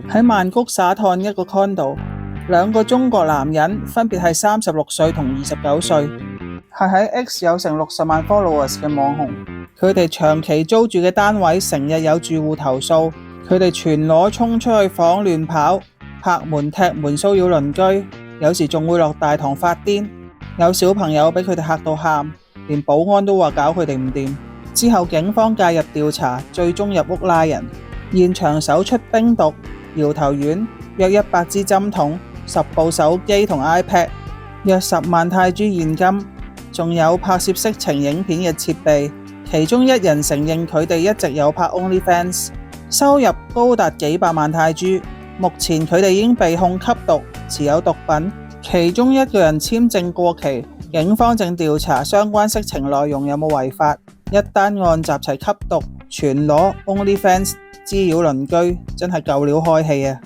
喺曼谷沙灘一個 condo， 兩個中國男人分別係36歲同29歲，係喺 X 有成60萬 followers 嘅網紅。佢哋長期租住嘅單位成日有住戶投訴，佢哋全裸衝出去房亂跑，拍門踢門騷擾鄰居，有時仲會落大堂發癲。有小朋友俾佢哋嚇到喊，連保安都話搞佢哋唔掂。之後警方介入調查，最終入屋拉人，現場搜出冰毒、搖頭丸、約100支針筒、10部手機同 iPad、約10萬泰銖現金，仲有拍攝色情影片嘅設備。其中一人承認佢哋一直有拍 OnlyFans， 收入高達幾百萬泰銖。目前佢哋已經被控吸毒、持有毒品，其中一個人簽證過期，警方正調查相關色情內容有冇違法。一單案集齊吸毒、全裸、OnlyFans、滋擾鄰居，真係夠料開氣啊！